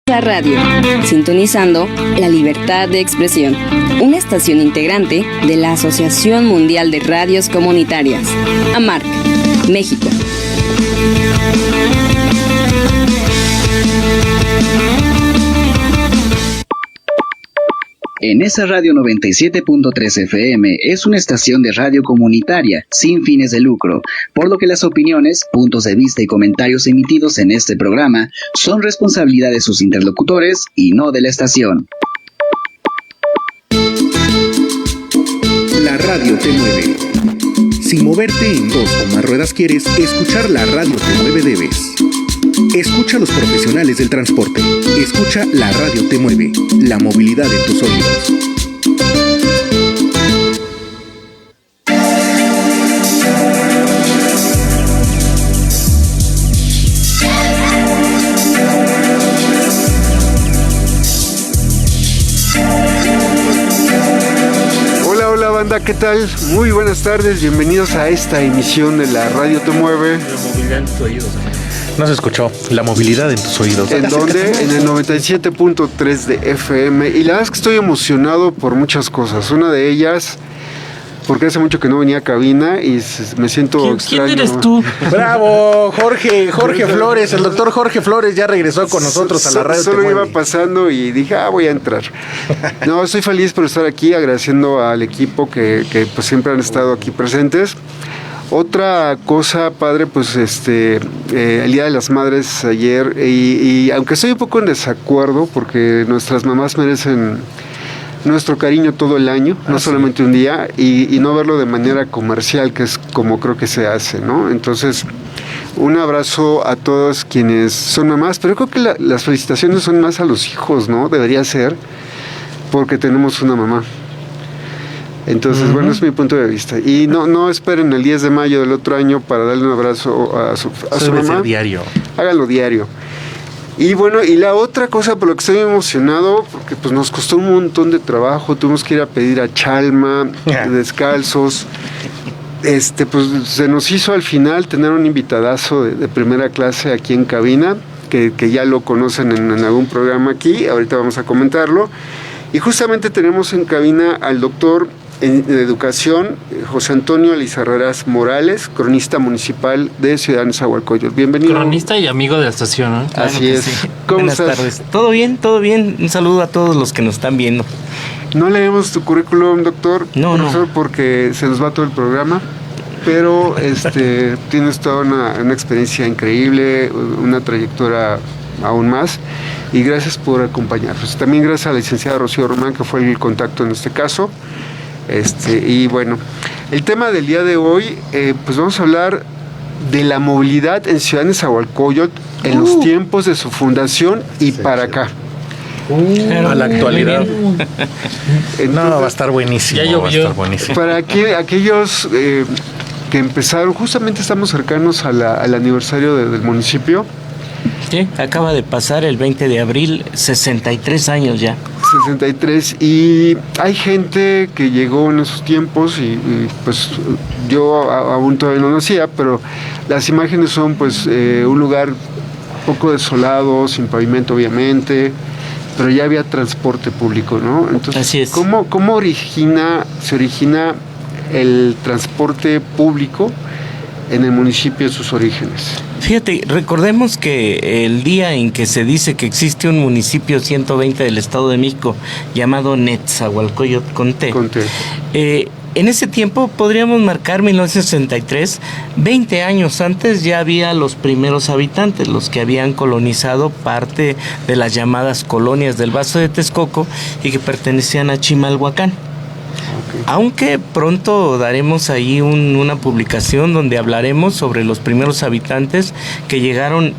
La radio, sintonizando la libertad de expresión, una estación integrante de la Asociación Mundial de Radios Comunitarias, AMARC, México. En esa radio 97.3 FM es una estación de radio comunitaria, sin fines de lucro, por lo que las opiniones, puntos de vista y comentarios emitidos en este programa son responsabilidad de sus interlocutores y no de la estación. La radio te mueve. Si moverte en dos o más ruedas quieres, escuchar La radio te mueve debes. Escucha a los profesionales del transporte. Escucha La radio te mueve. La movilidad en tus oídos. Hola, hola banda, ¿qué tal? Muy buenas tardes, bienvenidos a esta emisión de La radio te mueve. La movilidad en tus oídos. No se escuchó. La movilidad en tus oídos. ¿En dónde? En el 97.3 de FM. Y la verdad es que estoy emocionado por muchas cosas. Una de ellas, porque hace mucho que no venía a cabina y me siento extraño. ¿Quién eres tú? Bravo, Jorge Flores. El doctor Jorge Flores ya regresó con nosotros a la radio. Solo iba pasando y dije, voy a entrar. No, estoy feliz por estar aquí, agradeciendo al equipo que pues siempre han estado aquí presentes. Otra cosa, padre, pues el Día de las Madres ayer, y aunque estoy un poco en desacuerdo, porque nuestras mamás merecen nuestro cariño todo el año, no solamente un día, y no verlo de manera comercial, que es como creo que se hace, ¿no? Entonces, un abrazo a todos quienes son mamás, pero creo que las felicitaciones son más a los hijos, ¿no? Debería ser, porque tenemos una mamá. Entonces, bueno, es mi punto de vista. Y no esperen el 10 de mayo del otro año para darle un abrazo a su mamá. Ser diario. Háganlo diario. Y bueno, y la otra cosa por lo que estoy emocionado, porque pues nos costó un montón de trabajo, tuvimos que ir a pedir a Chalma, descalzos. Pues se nos hizo al final tener un invitadazo de primera clase aquí en cabina, que ya lo conocen en algún programa aquí, ahorita vamos a comentarlo. Y justamente tenemos en cabina al doctor en educación, José Antonio Lizarraraz Morales, cronista municipal de Ciudad Nezahualcóyotl. Bienvenido. Cronista y amigo de la estación, ¿no? Así es. Sí. ¿Cómo Buenas estás? tardes. ¿Todo bien? Un saludo a todos los que nos están viendo. No leemos tu currículum, doctor. Profesor, porque se nos va todo el programa. Pero tienes toda una experiencia increíble, una trayectoria aún más. Y gracias por acompañarnos. También gracias a la licenciada Rocío Román, que fue el contacto en este caso. Y bueno, el tema del día de hoy, pues vamos a hablar de la movilidad en Ciudad Nezahualcóyotl en los tiempos de su fundación y para acá. A la actualidad. Entonces, va a estar buenísimo. Ya llovió. Para aquellos que empezaron, justamente estamos cercanos al aniversario del municipio. Sí, acaba de pasar el 20 de abril, 63 años ya. 63, y hay gente que llegó en esos tiempos y pues yo aún todavía no nacía, pero las imágenes son pues un lugar poco desolado, sin pavimento obviamente, pero ya había transporte público, ¿no? Entonces, así es. ¿Cómo se origina el transporte público en el municipio en sus orígenes? Fíjate, recordemos que el día en que se dice que existe un municipio 120 del Estado de México llamado Nezahualcóyotl con T. En ese tiempo podríamos marcar 1963, 20 años antes ya había los primeros habitantes, los que habían colonizado parte de las llamadas colonias del Vaso de Texcoco y que pertenecían a Chimalhuacán. Aunque pronto daremos ahí una publicación donde hablaremos sobre los primeros habitantes que llegaron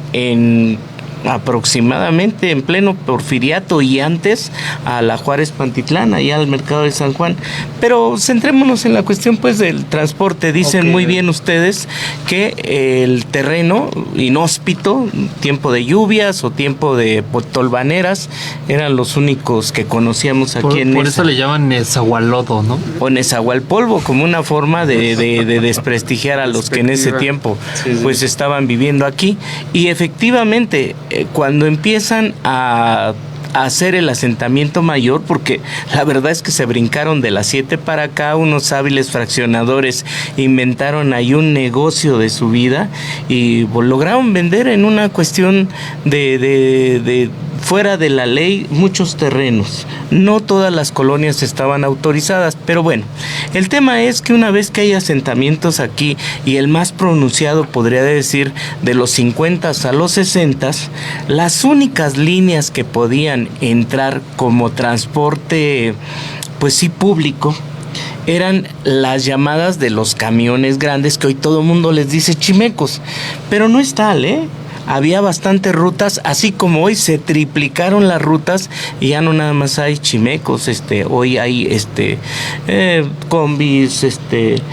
aproximadamente en pleno Porfiriato y antes a la Juárez Pantitlán, allá al mercado de San Juan. Pero centrémonos en la cuestión pues del transporte. Dicen muy bien ustedes que el terreno inhóspito, tiempo de lluvias o tiempo de tolvaneras, eran los únicos que conocíamos aquí en Por eso le llaman Nezahualodo, ¿no? O Nezahualpolvo, como una forma de desprestigiar a los que en ese tiempo pues estaban viviendo aquí. Y efectivamente cuando empiezan a hacer el asentamiento mayor, porque la verdad es que se brincaron de las 7 para acá, unos hábiles fraccionadores inventaron ahí un negocio de su vida y lograron vender en una cuestión de fuera de la ley muchos terrenos. No todas las colonias estaban autorizadas, pero bueno, el tema es que una vez que hay asentamientos aquí, y el más pronunciado podría decir de los 50 a los 60, las únicas líneas que podían entrar como transporte, pues sí, público, eran las llamadas de los camiones grandes, que hoy todo el mundo les dice chimecos, pero no es tal, había bastantes rutas, así como hoy se triplicaron las rutas y ya no nada más hay chimecos, hoy hay combis,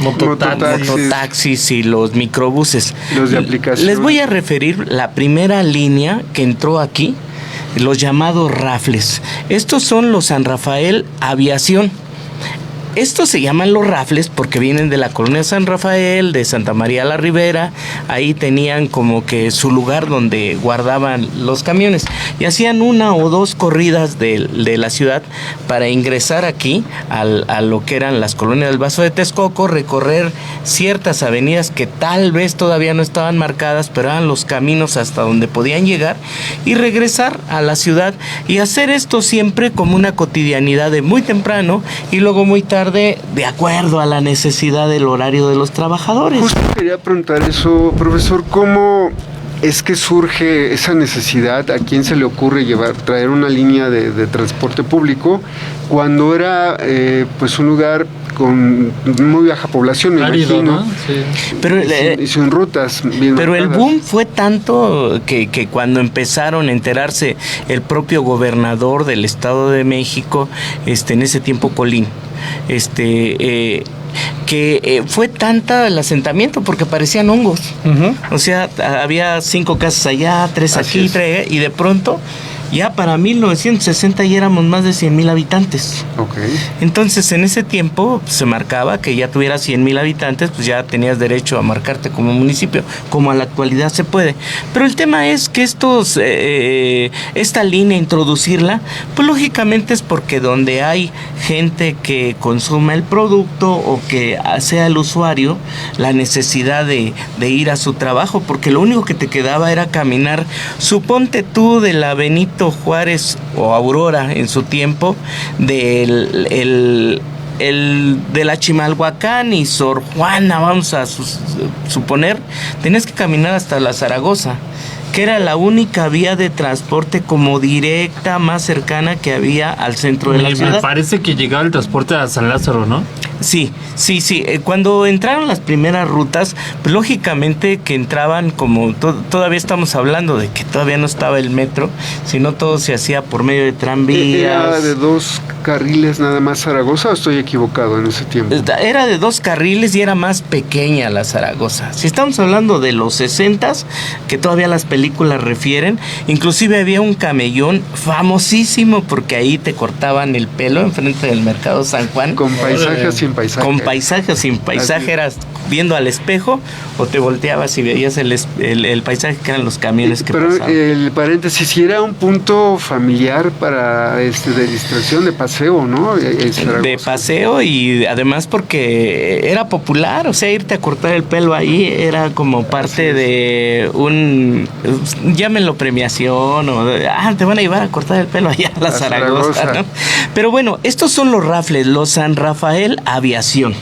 mototaxis y los microbuses. Los de aplicación. Les voy a referir la primera línea que entró aquí, los llamados rafles. Estos son los San Rafael Aviación. Estos se llaman los rafles porque vienen de la colonia San Rafael, de Santa María la Ribera. Ahí tenían como que su lugar donde guardaban los camiones y hacían 1 o 2 corridas de la ciudad para ingresar aquí a lo que eran las colonias del Vaso de Texcoco, recorrer ciertas avenidas que tal vez todavía no estaban marcadas, pero eran los caminos hasta donde podían llegar y regresar a la ciudad, y hacer esto siempre como una cotidianidad de muy temprano y luego muy tarde, de acuerdo a la necesidad del horario de los trabajadores. Justo quería preguntar eso, profesor, ¿cómo es que surge esa necesidad? ¿A quién se le ocurre traer una línea de transporte público cuando era pues un lugar con muy baja población, me árido, imagino, ¿no? Sí. Pero, y sin rutas bien pero marcadas? El boom fue tanto que cuando empezaron a enterarse el propio gobernador del Estado de México, en ese tiempo Colín, que fue tanta el asentamiento porque parecían hongos. O sea, había 5 casas allá, 3 aquí, 3, y de pronto ya para 1960 ya éramos más de 100,000 habitantes. Okay. Entonces, en ese tiempo se marcaba que ya tuvieras 100,000 habitantes, pues ya tenías derecho a marcarte como municipio, como a la actualidad se puede. Pero el tema es que esta línea, introducirla, pues lógicamente es porque donde hay gente que consuma el producto o que sea el usuario, la necesidad de ir a su trabajo, porque lo único que te quedaba era caminar, suponte tú, de la Benito Juárez o Aurora en su tiempo, de la Chimalhuacán y Sor Juana, vamos a suponer, tenías que caminar hasta la Zaragoza, que era la única vía de transporte como directa más cercana que había al centro de la ciudad. Me parece que llegaba el transporte a San Lázaro, ¿no? Sí. Cuando entraron las primeras rutas, pues lógicamente que entraban como todavía estamos hablando de que todavía no estaba el metro, sino todo se hacía por medio de tranvías. ¿Era de 2 carriles nada más Zaragoza o estoy equivocado en ese tiempo? Era de 2 carriles y era más pequeña la Zaragoza. Si estamos hablando de los 60s, que todavía las películas refieren, inclusive había un camellón famosísimo porque ahí te cortaban el pelo enfrente del Mercado San Juan. Con paisaje o sin paisaje. Con paisaje o sin paisaje, eras viendo al espejo o te volteabas y veías el paisaje que eran los camiones que pero pasaban. El paréntesis, si era un punto familiar para de distracción, de paseo, ¿no? De paseo, y además porque era popular, o sea, irte a cortar el pelo ahí era como parte de llámenlo premiación, o te van a llevar a cortar el pelo allá a la Zaragoza, ¿no? Pero bueno, estos son los rafles, los San Rafael Aviación,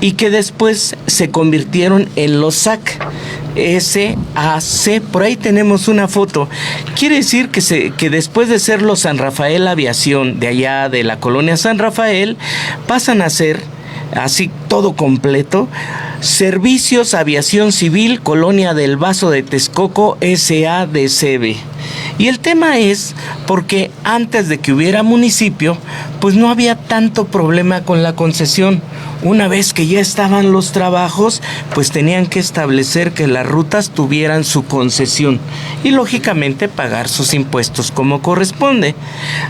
y que después se convirtieron en los SAC, SAC, por ahí tenemos una foto. Quiere decir que después de ser los San Rafael Aviación, de allá de la colonia San Rafael, pasan a ser, así todo completo, Servicios Aviación Civil, Colonia del Vaso de Texcoco, SADCB. Y el tema es porque antes de que hubiera municipio, pues no había tanto problema con la concesión. Una vez que ya estaban los trabajos, pues tenían que establecer que las rutas tuvieran su concesión y lógicamente pagar sus impuestos como corresponde.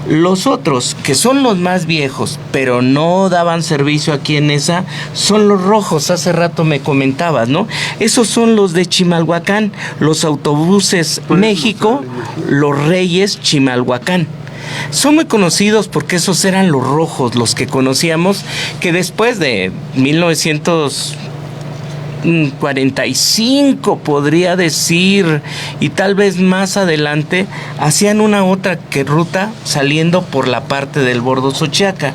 Los otros, que son los más viejos, pero no daban servicio aquí en esa, son los rojos. Hace rato me comentabas, ¿no? Esos son los de Chimalhuacán, los autobuses México, los Reyes Chimalhuacán. Son muy conocidos porque esos eran los rojos, los que conocíamos, que después de 1945 podría decir, y tal vez más adelante, hacían una otra ruta saliendo por la parte del Bordo Xochiaca,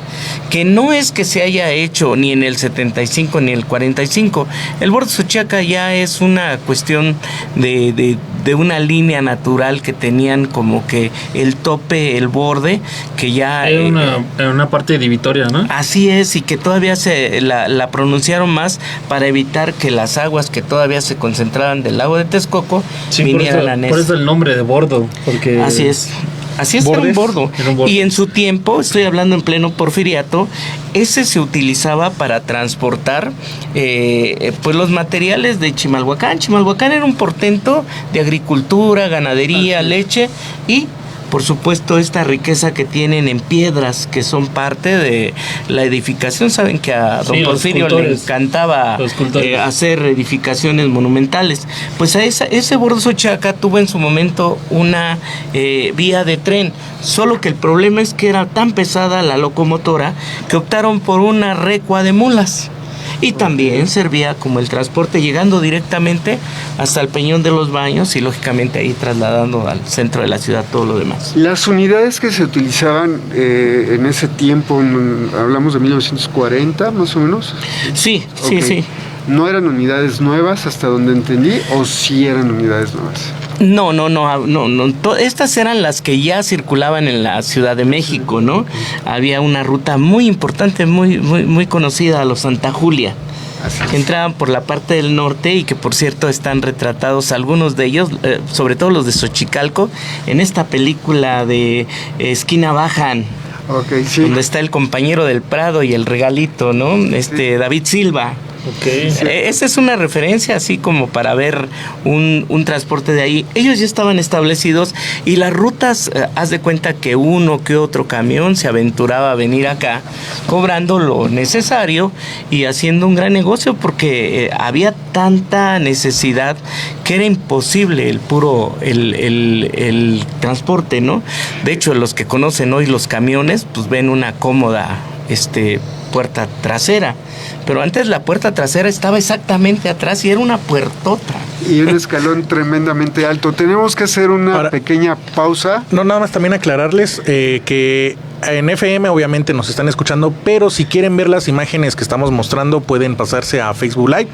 que no es que se haya hecho ni en el 75 ni en el 45. El Bordo Xochiaca ya es una cuestión de una línea natural que tenían como que el tope, el borde, que ya... Hay una parte divitoria, ¿no? Así es, y que todavía la pronunciaron más para evitar que las aguas que todavía se concentraban del lago de Texcoco vinieran a Nesa. Por eso el nombre de bordo, porque... Así es, era un bordo. Y en su tiempo, estoy hablando en pleno porfiriato, ese se utilizaba para transportar pues los materiales de Chimalhuacán. Chimalhuacán era un portento de agricultura, ganadería, leche y... por supuesto, esta riqueza que tienen en piedras, que son parte de la edificación. Saben que a don Porfirio le encantaba hacer edificaciones monumentales. Pues a ese Bordo Xochiaca tuvo en su momento una vía de tren, solo que el problema es que era tan pesada la locomotora que optaron por una recua de mulas. Y también servía como el transporte, llegando directamente hasta el Peñón de los Baños y lógicamente ahí trasladando al centro de la ciudad todo lo demás. Las unidades que se utilizaban en ese tiempo, hablamos de 1940 más o menos. Sí. ¿No eran unidades nuevas hasta donde entendí o sí eran unidades nuevas? No. Estas eran las que ya circulaban en la Ciudad de México, ¿no? Había una ruta muy importante, muy conocida, a los Santa Julia, que entraban por la parte del norte y que, por cierto, están retratados algunos de ellos, sobre todo los de Xochicalco, en esta película de Esquina Bajan. Okay, sí. Donde está el compañero del Prado y el regalito, ¿no? David Silva. Okay, sí. Esa es una referencia así como para ver un transporte de ahí. Ellos ya estaban establecidos y las rutas, haz de cuenta que uno que otro camión se aventuraba a venir acá cobrando lo necesario y haciendo un gran negocio porque había tanta necesidad que era imposible el transporte, ¿no? De hecho, los que conocen hoy los camiones pues ven una cómoda puerta trasera, pero antes la puerta trasera estaba exactamente atrás y era una puertota. Y un escalón tremendamente alto. Tenemos que hacer una pequeña pausa. No, nada más también aclararles que en FM obviamente nos están escuchando, pero si quieren ver las imágenes que estamos mostrando pueden pasarse a Facebook Live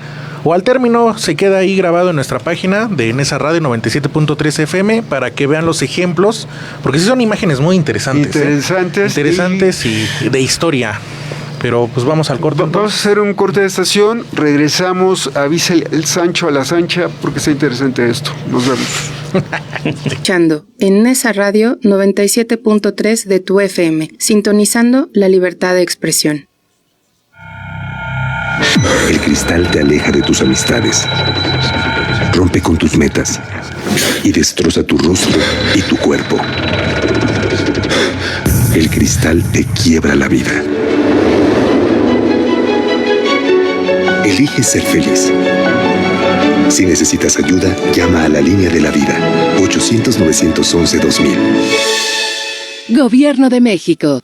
o al término se queda ahí grabado en nuestra página de Nesa Radio 97.3 FM para que vean los ejemplos, porque sí son imágenes muy interesantes. Interesantes y de historia. Pero pues vamos al corte. Vamos a hacer un corte de estación, regresamos, avisa el Sancho a la Sancha porque está interesante esto. Nos vemos. Escuchando en Nesa Radio 97.3 de tu FM, sintonizando la libertad de expresión. El cristal te aleja de tus amistades, rompe con tus metas y destroza tu rostro y tu cuerpo. El cristal te quiebra la vida. Elige ser feliz. Si necesitas ayuda, llama a la línea de la vida, 800-911-2000. Gobierno de México.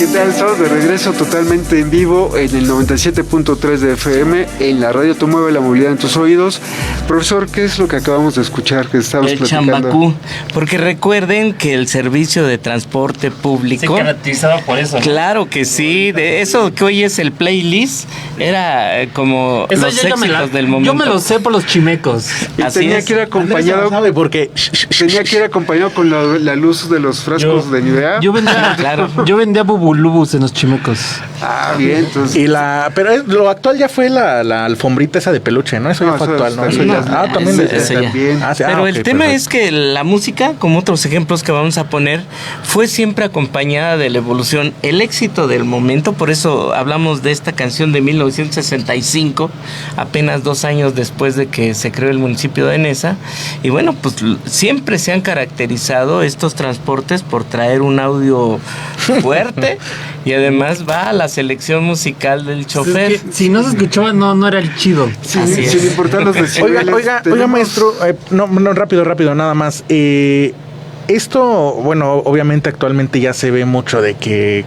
¿Qué tal? Estamos de regreso totalmente en vivo en el 97.3 de FM en la radio Te Mueve la Movilidad en tus oídos. Profesor, ¿qué es lo que acabamos de escuchar? Que estábamos platicando. Chambacú, porque recuerden que el servicio de transporte público se caracterizaba por eso, ¿no? Claro que sí, de eso que hoy es el playlist, era como eso los éxitos del momento. Yo me lo sé por los chimecos. Y Así tenía es. que ir acompañado, ¿Sabe por qué? tenía que ir acompañado con la luz de los frascos de Nivea. Yo vendía, Claro. yo vendía bubulubus en los chimecos. Ah, bien, entonces. Pero lo actual ya fue la alfombrita esa de peluche, ¿no? Eso ya fue actual, ¿no? eso Eso ya- ya- también. ese ya. también. Ah, sí, Pero ok, el tema perfecto. es que la música, como otros ejemplos que vamos a poner, fue siempre acompañada de la evolución, el éxito del momento. Por eso hablamos de esta canción de 1965, apenas 2 años después de que se creó el municipio de Neza. Y bueno, pues siempre se han caracterizado estos transportes por traer un audio fuerte y además va a la selección musical del chofer. Es que si no se escuchaba, no era el chido. Así es. Sin importar los decibeles. Oiga, tenemos- maestro, no, rápido, nada más. Esto, bueno, obviamente actualmente ya se ve mucho de que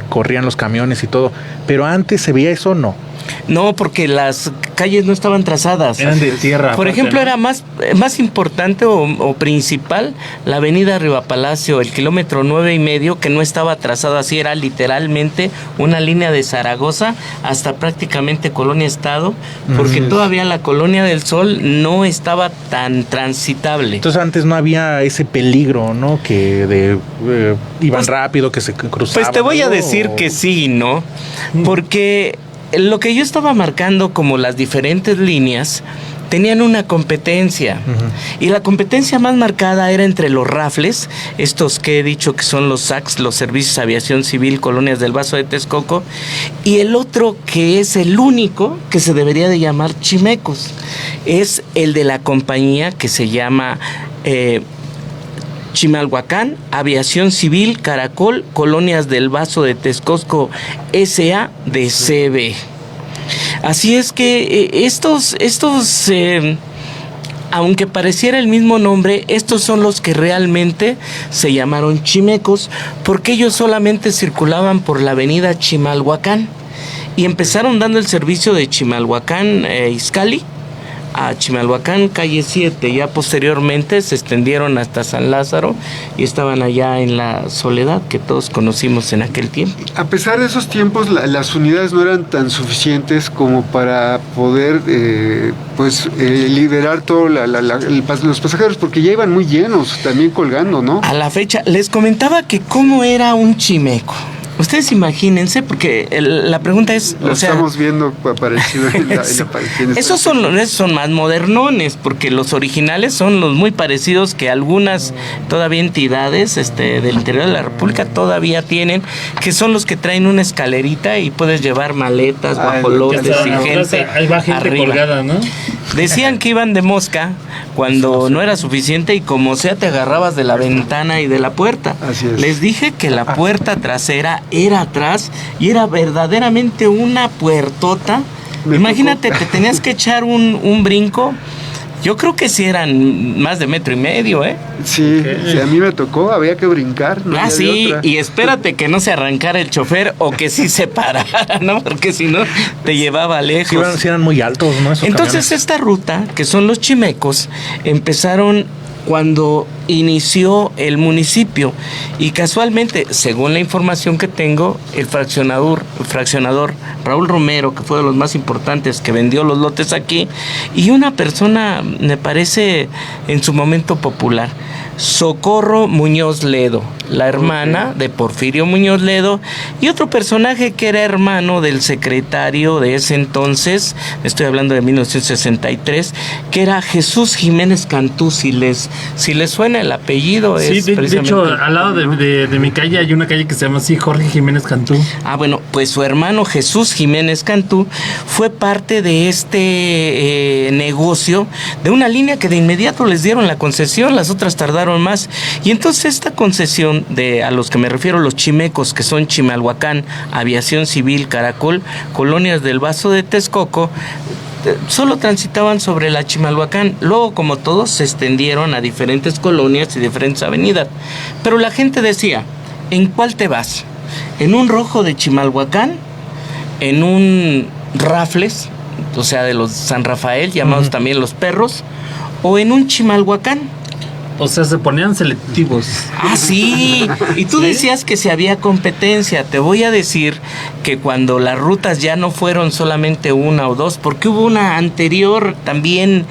corrían los camiones y todo, pero antes se veía eso, ¿no? No, porque las calles no estaban trazadas. Eran de tierra. Por aparte, ejemplo, ¿no? era más importante o principal la avenida Riva Palacio, el kilómetro 9.5, que no estaba trazado así, era literalmente una línea de Zaragoza hasta prácticamente Colonia Estado, porque todavía la Colonia del Sol no estaba tan transitable. Entonces antes no había ese peligro, ¿no? Que iban Pues- rápido, que se cruzaban. Pues te voy a ¿no? decir que sí y no, porque lo que yo estaba marcando como las diferentes líneas tenían una competencia, y la competencia más marcada era entre los rafles, estos que he dicho que son los SACs, los Servicios de Aviación Civil, Colonias del Vaso de Texcoco, y el otro que es el único que se debería de llamar chimecos, es el de la compañía que se llama Chimalhuacán, Aviación Civil, Caracol, Colonias del Vaso de Texcoco, S.A. de CB. Así es que estos aunque pareciera el mismo nombre, estos son los que realmente se llamaron chimecos, porque ellos solamente circulaban por la avenida Chimalhuacán y empezaron dando el servicio de Chimalhuacán Izcalli a Chimalhuacán, calle 7. Ya posteriormente se extendieron hasta San Lázaro y estaban allá en la Soledad, que todos conocimos en aquel tiempo. A pesar de esos tiempos, las unidades no eran tan suficientes como para poder liberar todos los pasajeros, porque ya iban muy llenos, también colgando, ¿no? A la fecha, les comentaba que cómo era un chimeco. Ustedes imagínense, porque la pregunta es, Lo estamos viendo aparecido en la página. esos son más modernones, porque los originales son los muy parecidos que algunas todavía entidades del interior de la República todavía tienen, que son los que traen una escalerita y puedes llevar maletas, guajolotes y gente Ahí va gente arriba. colgada, ¿no? Decían que iban de mosca cuando no era suficiente y como sea te agarrabas de la ventana y de la puerta. Así es. Les dije que la puerta trasera era atrás y era verdaderamente una puertota. Imagínate, te tenías que echar un brinco. Yo creo que sí eran más de 1.5 metros, ¿eh? Sí, a mí me tocó, había que brincar. No había de Sí, otra. y espérate que no se arrancara el chofer o que sí se parara, ¿no? Porque si no, te llevaba lejos. Sí eran muy altos, ¿no? Esos Entonces camiones. esta ruta, que son los chimecos, empezaron cuando inició el municipio y casualmente, según la información que tengo, el fraccionador Raúl Romero, que fue de los más importantes, que vendió los lotes aquí, y una persona, me parece, en su momento popular, Socorro Muñoz Ledo, la hermana de Porfirio Muñoz Ledo, y otro personaje que era hermano del secretario de ese entonces, estoy hablando de 1963, que era Jesús Jiménez Cantú. Si les suena el apellido, Sí, es de precisamente... hecho, al lado de mi calle hay una calle que se llama así, Jorge Jiménez Cantú. Ah, bueno, pues su hermano Jesús Jiménez Cantú fue parte de este negocio, de una línea que de inmediato les dieron la concesión, las otras tardaron más. Y entonces esta concesión a los que me refiero, los chimecos, que son Chimalhuacán, Aviación Civil, Caracol, Colonias del Vaso de Texcoco, solo transitaban sobre la Chimalhuacán. Luego, como todos, se extendieron a diferentes colonias y diferentes avenidas. Pero la gente decía, ¿en cuál te vas? en un rojo de Chimalhuacán, en un rafles, o sea, de los San Rafael, llamados también los perros, o en un Chimalhuacán. O sea, se ponían selectivos. Ah, sí. Y tú decías que si había competencia. Te voy a decir que cuando las rutas ya no fueron solamente una o dos, porque hubo una anterior también,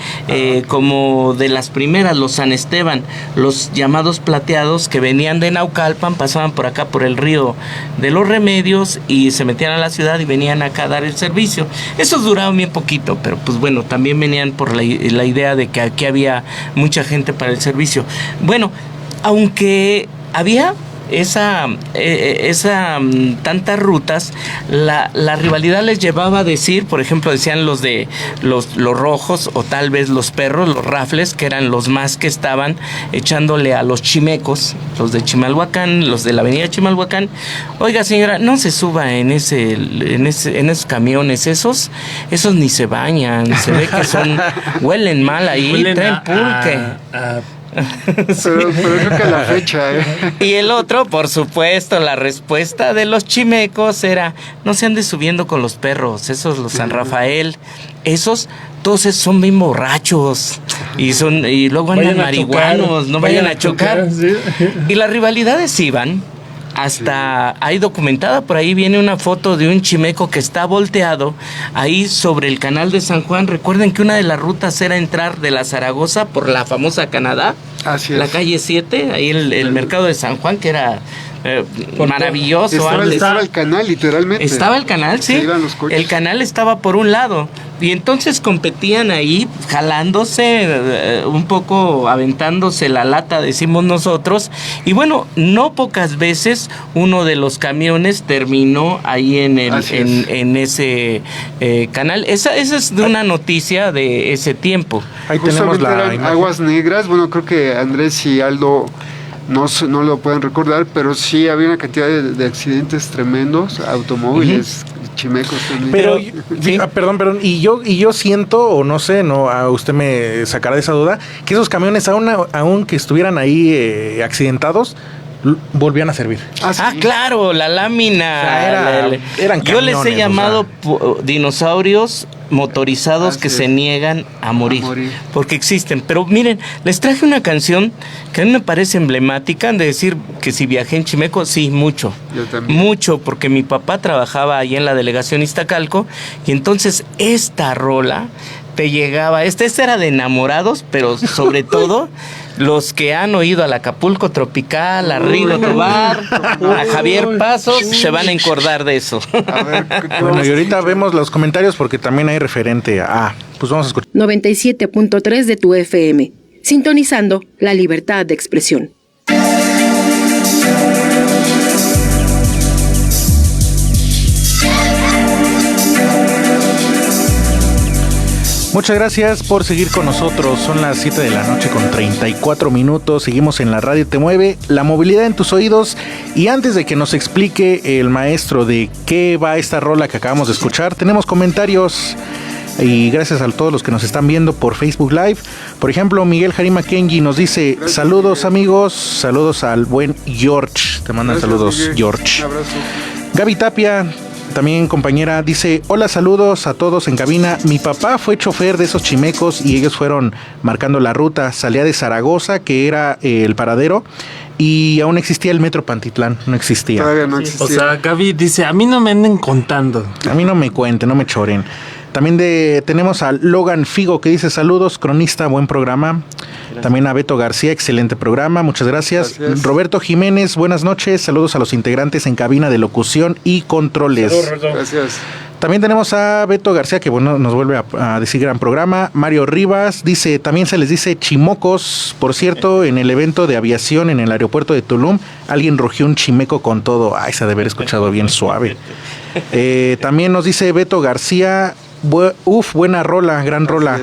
como de las primeras, los San Esteban, los llamados plateados, que venían de Naucalpan, pasaban por acá por el río de los Remedios y se metían a la ciudad y venían acá a dar el servicio. Esos duraban bien poquito, pero pues bueno, también venían por la idea de que aquí había mucha gente para el servicio. Bueno, aunque había tantas rutas, la rivalidad les llevaba a decir, por ejemplo, decían los de los rojos, o tal vez los perros, los rafles, que eran los más que estaban echándole a los chimecos, los de Chimalhuacán, los de la avenida Chimalhuacán: oiga, señora, no se suba en esos camiones, esos ni se bañan, se ve que huelen mal ahí, traen pulque. Pero creo que a la fecha, Y el otro, por supuesto, la respuesta de los chimecos era: no se ande subiendo con los perros, esos los San Rafael, esos todos son bien borrachos y luego andan marihuanos, no vayan a chocar. Sí. Y las rivalidades iban hasta ahí documentada. Por ahí viene una foto de un chimeco que está volteado ahí sobre el canal de San Juan. Recuerden que una de las rutas era entrar de la Zaragoza por la famosa Canadá, la calle 7, ahí el mercado de San Juan, que era maravilloso. Estaba el canal, literalmente. Estaba el canal, sí. El canal estaba por un lado. Y entonces competían ahí, jalándose, un poco aventándose la lata, decimos nosotros. Y bueno, no pocas veces uno de los camiones terminó ahí en ese canal. Esa es de una noticia de ese tiempo. Ahí tenemos aguas negras. Bueno, creo que Andrés y Aldo no lo pueden recordar, pero sí había una cantidad de accidentes tremendos, automóviles, chimecos también. Pero ¿sí? Perdón, y yo siento, o no sé, usted me sacará de esa duda, que esos camiones, aún que estuvieran ahí accidentados, volvían a servir. Sí. Claro, la lámina. Eran camiones, yo les he llamado dinosaurios motorizados que se niegan a morir, porque existen. Pero miren, les traje una canción que a mí me parece emblemática, de decir que si viajé en Chimeco, sí, mucho. Yo también. Mucho, porque mi papá trabajaba ahí en la delegación Iztacalco, y entonces esta rola te llegaba. Esta era de enamorados, pero sobre todo los que han oído al Acapulco Tropical, a Rigo Tobar, a Javier Pasos, se van a encordar de eso. A ver, bueno, y ahorita vemos los comentarios, porque también hay referente a... Pues vamos a escuchar. 97.3 de tu FM, sintonizando la libertad de expresión. Muchas gracias por seguir con nosotros. Son las 7 de la noche con 34 minutos. Seguimos en La Radio Te Mueve, la movilidad en tus oídos. Y antes de que nos explique el maestro de qué va esta rola que acabamos de escuchar, tenemos comentarios. Y gracias a todos los que nos están viendo por Facebook Live. Por ejemplo, Miguel Jarima Kenji nos dice: saludos amigos, saludos al buen George. Te mandan saludos, Miguel. George. Un abrazo. Gaby Tapia, también compañera, dice: hola, saludos a todos en cabina. Mi papá fue chofer de esos chimecos y ellos fueron marcando la ruta. Salía de Zaragoza, que era el paradero, y aún existía el metro Pantitlán. No existía. Todavía no existía. O sea, Gaby dice: a mí no me anden contando. A mí no me cuenten, no me choren. También tenemos a Logan Figo, que dice: saludos, cronista, buen programa. Gracias. También a Beto García, excelente programa, muchas gracias. Roberto Jiménez, buenas noches, saludos a los integrantes en cabina de locución y controles. Gracias. También tenemos a Beto García, que bueno, nos vuelve a decir gran programa. Mario Rivas dice: también se les dice chimocos. Por cierto, en el evento de aviación en el aeropuerto de Tulum, alguien rugió un chimeco con todo. Ay, se ha de haber escuchado bien suave. También nos dice Beto García: buena rola, gran rola.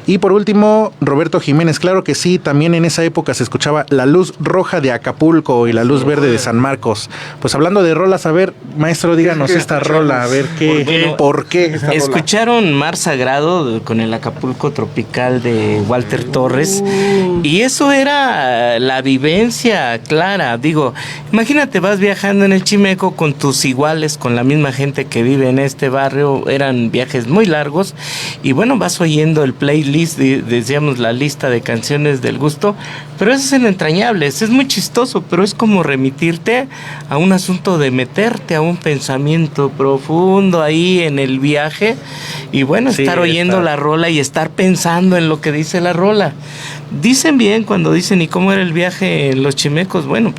Y por último, Roberto Jiménez, claro que sí, también en esa época se escuchaba La Luz Roja de Acapulco y La Luz Verde de San Marcos. Pues hablando de rolas, a ver, maestro, díganos esta rola, a ver por qué esta rola. Escucharon Mar Sagrado con el Acapulco Tropical de Walter Torres, y eso era la vivencia clara. Digo, imagínate, vas viajando en el Chimeco con tus iguales, con la misma gente que vive en este barrio, eran viajes muy largos, y bueno, vas oyendo el playlist, decíamos la lista de canciones del gusto, pero eso es en entrañables, es muy chistoso, pero es como remitirte a un asunto de meterte a un pensamiento profundo ahí en el viaje, y bueno, estar oyendo la rola y estar pensando en lo que dice la rola. Dicen bien cuando dicen, ¿y cómo era el viaje en los Chimecos? Bueno,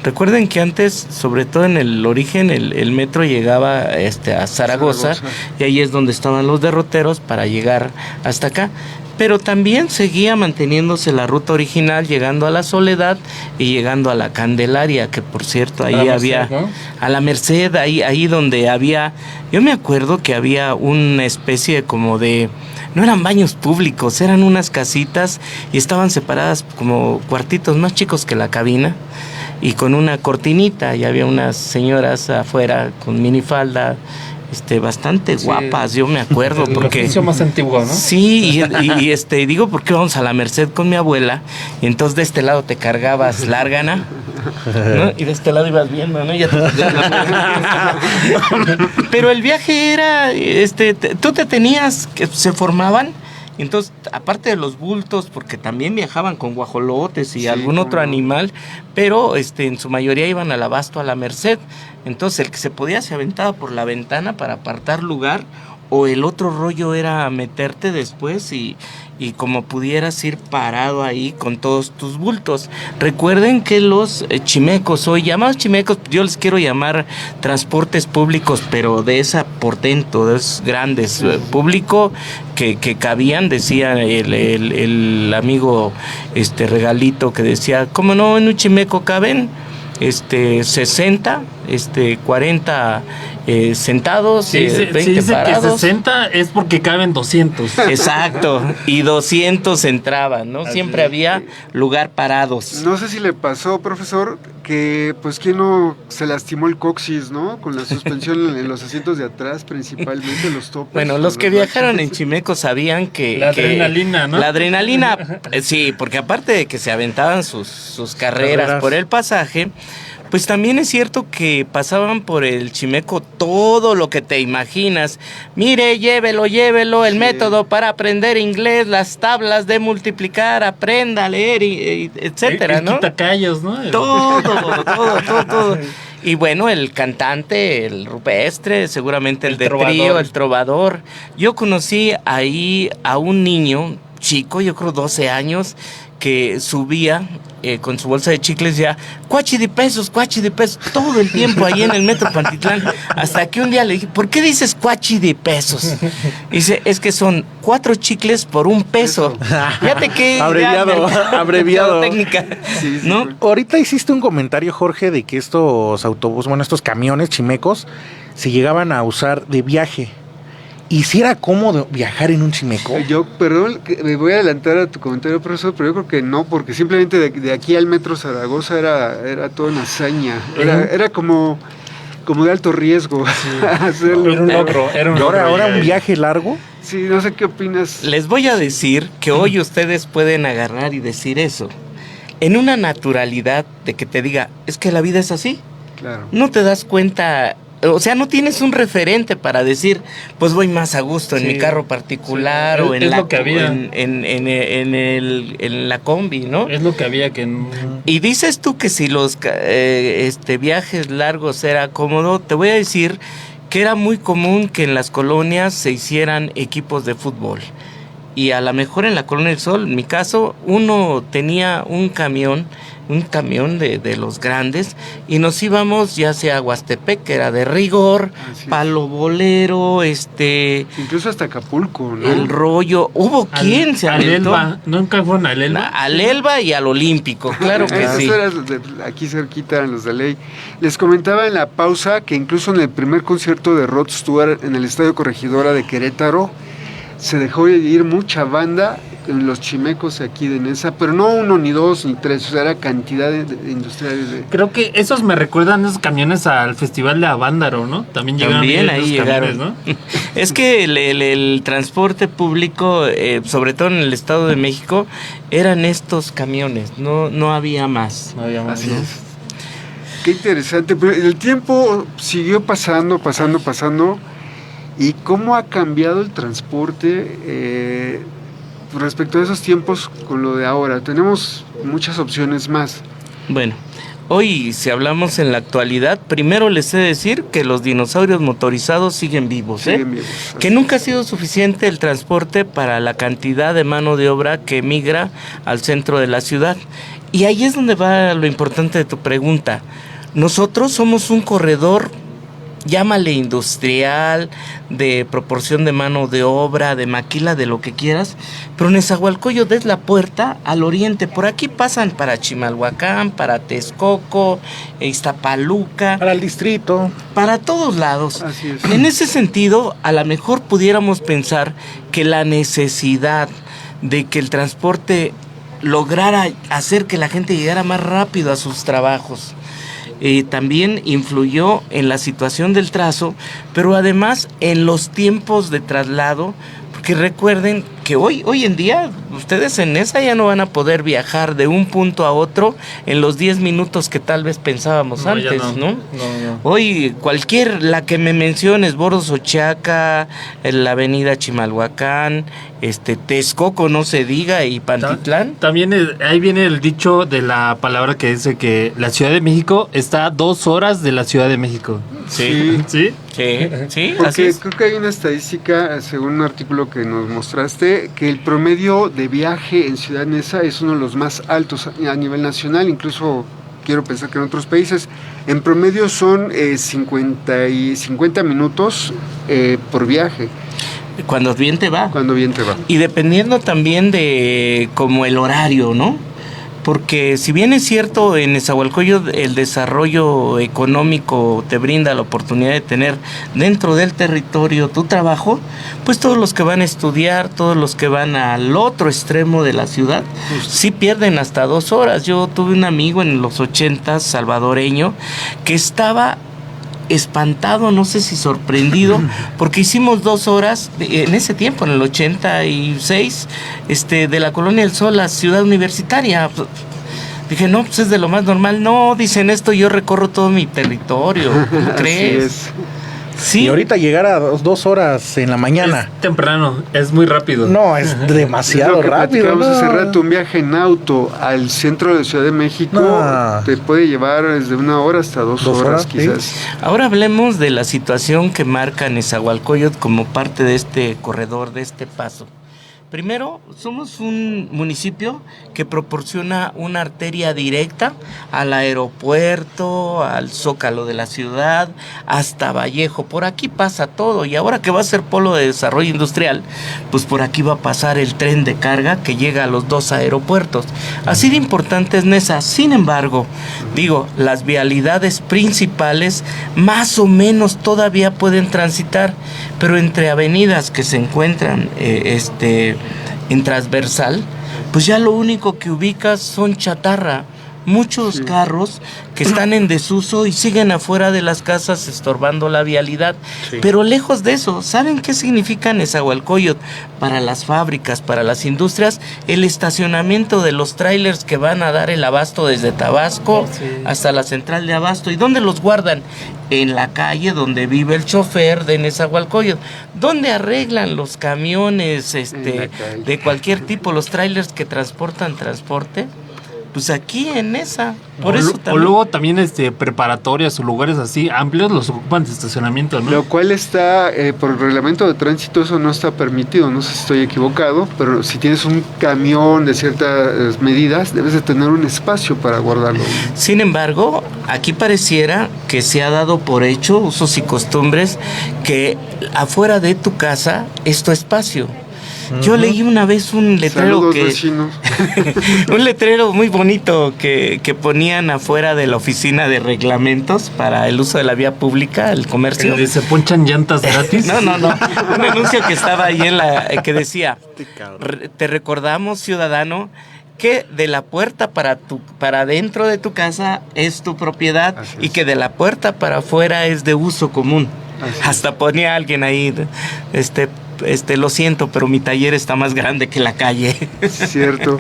recuerden que antes, sobre todo en el origen, el metro llegaba a Zaragoza, y ahí es donde estaban los derroteros para llegar hasta acá. Pero también seguía manteniéndose la ruta original, llegando a la Soledad y llegando a la Candelaria, que por cierto ahí había, ¿no? A la Merced, ahí donde había, yo me acuerdo que había una especie como de, no eran baños públicos, eran unas casitas y estaban separadas como cuartitos más chicos que la cabina, y con una cortinita, y había unas señoras afuera con minifalda, bastante guapas, yo me acuerdo, porque el oficio más antiguo, ¿no? Sí, y digo, porque vamos a la Merced con mi abuela, y entonces de este lado te cargabas Lárgana, ¿no? Y de este lado ibas viendo, ¿no? Ya pero el viaje era, tú te tenías, que se formaban. Entonces, aparte de los bultos, porque también viajaban con guajolotes y algún otro animal, pero en su mayoría iban al abasto a la Merced. Entonces, el que se podía se aventaba por la ventana para apartar lugar, o el otro rollo era meterte después y como pudieras ir parado ahí con todos tus bultos. Recuerden que los chimecos, hoy llamados chimecos, yo les quiero llamar transportes públicos, pero de esa portento, de esos grandes, público que cabían, decía el amigo Regalito, que decía, ¿cómo no en un chimeco caben 60, 40 sentados, 20 dice parados. Que 60 es porque caben 200. Exacto, y 200 entraban, ¿no? Siempre había lugar parados. No sé si le pasó, profesor, que pues quién no se lastimó el coxis, ¿no? Con la suspensión en los asientos de atrás, principalmente los topes. Bueno, los que viajaron en Chimeco sabían que... La adrenalina, ¿no? La adrenalina, sí, porque aparte de que se aventaban sus carreras por el pasaje, pues también es cierto que pasaban por el Chimeco todo lo que te imaginas. Mire, llévelo, el método para aprender inglés, las tablas de multiplicar, aprenda a leer, etcétera, ¿no? Quitacallos, ¿no? Todo. Y bueno, el cantante, el rupestre, seguramente el de trío, el trovador. Yo conocí ahí a un niño chico, yo creo 12 años, que subía con su bolsa de chicles ya, cuachi de pesos, todo el tiempo ahí en el metro Pantitlán, hasta que un día le dije, ¿por qué dices cuachi de pesos? Dice, es que son 4 chicles por $1. Fíjate que abreviado técnica, sí, ¿no? Sí. Ahorita hiciste un comentario, Jorge, de que estos autobuses, estos camiones chimecos se llegaban a usar de viaje. ¿Y si era cómodo viajar en un chimeco? Perdón, me voy a adelantar a tu comentario, profesor, pero yo creo que no, porque simplemente de aquí al metro Zaragoza era toda una hazaña. Era como de alto riesgo. Sí. Era un logro. Ahora un viaje largo. Sí, no sé qué opinas. Les voy a decir que hoy ustedes pueden agarrar y decir eso en una naturalidad de que te diga, es que la vida es así. Claro. No te das cuenta. O sea, no tienes un referente para decir, pues voy más a gusto en mi carro particular o en lo que había. En la combi, ¿no? Es lo que había que... Y dices tú que si los viajes largos era cómodo, te voy a decir que era muy común que en las colonias se hicieran equipos de fútbol. Y a lo mejor en la Colonia del Sol, en mi caso, uno tenía un camión de los grandes, y nos íbamos ya sea a Huastepec, que era de rigor, Palo Bolero, incluso hasta Acapulco, ¿no? El Rollo, hubo quien se aventó. Elba, nunca fueron al Elba. Al Elba y al Olímpico, claro que sí. Eso era aquí cerquita en los de ley. Les comentaba en la pausa que incluso en el primer concierto de Rod Stewart en el Estadio Corregidora de Querétaro, se dejó de ir mucha banda en los chimecos aquí de Nesa, pero no 1, ni 2, ni 3, o sea, era cantidad de industriales. Creo que esos me recuerdan esos camiones al Festival de Avándaro, ¿no? También ahí llegaron, ¿no? Es que el transporte público, sobre todo en el Estado de México, eran estos camiones, no había más. No había más. Así es. Qué interesante, pero el tiempo siguió pasando, y cómo ha cambiado el transporte respecto a esos tiempos con lo de ahora. Tenemos muchas opciones más. Bueno, hoy si hablamos en la actualidad, primero les he de decir que los dinosaurios motorizados siguen vivos, que nunca ha sido suficiente el transporte para la cantidad de mano de obra que migra al centro de la ciudad. Y ahí es donde va lo importante de tu pregunta. Nosotros somos un corredor, llámale industrial, de proporción de mano de obra, de maquila, de lo que quieras, pero Nezahualcóyotl es la puerta al oriente. Por aquí pasan para Chimalhuacán, para Texcoco, Iztapaluca, para el distrito, para todos lados. Así es. En ese sentido, a lo mejor pudiéramos pensar que la necesidad de que el transporte lograra hacer que la gente llegara más rápido a sus trabajos, también influyó en la situación del trazo, pero además en los tiempos de traslado, porque recuerden que hoy en día ustedes en esa ya no van a poder viajar de un punto a otro en los 10 minutos que tal vez pensábamos antes, ¿no? Hoy la que me menciones, Boros Ochaca, la avenida Chimalhuacán, Texcoco, no se diga, y Pantitlán. También ahí viene el dicho de la palabra que dice que la Ciudad de México está a 2 horas de la Ciudad de México. Sí. Porque creo que hay una estadística, según un artículo que nos mostraste, que el promedio de viaje en Ciudad Neza es uno de los más altos a nivel nacional, incluso quiero pensar que en otros países. En promedio son 50 minutos por viaje. Cuando bien te va. Y dependiendo también de como el horario, ¿no? Porque si bien es cierto, en Nezahualcóyotl el desarrollo económico te brinda la oportunidad de tener dentro del territorio tu trabajo, pues todos los que van a estudiar, todos los que van al otro extremo de la ciudad, sí pierden hasta 2 horas. Yo tuve un amigo en los 80s, salvadoreño, que estaba espantado, no sé si sorprendido, porque hicimos 2 horas en ese tiempo, en el 86, de la Colonia del Sol a Ciudad Universitaria. Dije, no, pues es de lo más normal. No, dicen esto, yo recorro todo mi territorio. ¿Cómo crees? Así es. Sí. Y ahorita llegar a 2 horas en la mañana. Es temprano, es muy rápido. No, es demasiado rápido. Vamos a hace rato, un viaje en auto al centro de Ciudad de México te puede llevar desde 1 hora hasta 2 horas quizás. Sí. Ahora hablemos de la situación que marca Nezahualcóyotl como parte de este corredor, de este paso. Primero, somos un municipio que proporciona una arteria directa al aeropuerto, al Zócalo de la ciudad, hasta Vallejo. Por aquí pasa todo, y ahora que va a ser polo de desarrollo industrial, pues por aquí va a pasar el tren de carga que llega a los 2 aeropuertos. Así de importante es Nesa. Sin embargo, las vialidades principales más o menos todavía pueden transitar, pero entre avenidas que se encuentran en transversal, pues ya lo único que ubicas son chatarra, muchos carros que están en desuso y siguen afuera de las casas estorbando la vialidad. Pero lejos de eso, ¿saben qué significa Nezahualcóyotl para las fábricas, para las industrias? El estacionamiento de los trailers que van a dar el abasto desde Tabasco hasta la central de abasto. ¿Y dónde los guardan? En la calle donde vive el chofer de Nezahualcóyotl. ¿Dónde arreglan los camiones de cualquier tipo, los trailers que transportan transporte? Pues aquí en esa. Por eso también. O luego también preparatorias o lugares así amplios los ocupan de estacionamiento, ¿no? Lo cual está, por el reglamento de tránsito, eso no está permitido. No sé si estoy equivocado, pero si tienes un camión de ciertas medidas, debes de tener un espacio para guardarlo. Sin embargo, aquí pareciera que se ha dado por hecho, usos y costumbres, que afuera de tu casa es tu espacio. Yo leí una vez un letrero vecinos. un letrero muy bonito que ponían afuera de la oficina de reglamentos para el uso de la vía pública, el comercio. ¿Se ponchan llantas gratis? No. Un anuncio que estaba ahí que decía: te recordamos, ciudadano, que de la puerta para dentro de tu casa es tu propiedad y que de la puerta para afuera es de uso común. Hasta ponía alguien ahí, lo siento, pero mi taller está más grande que la calle. Cierto.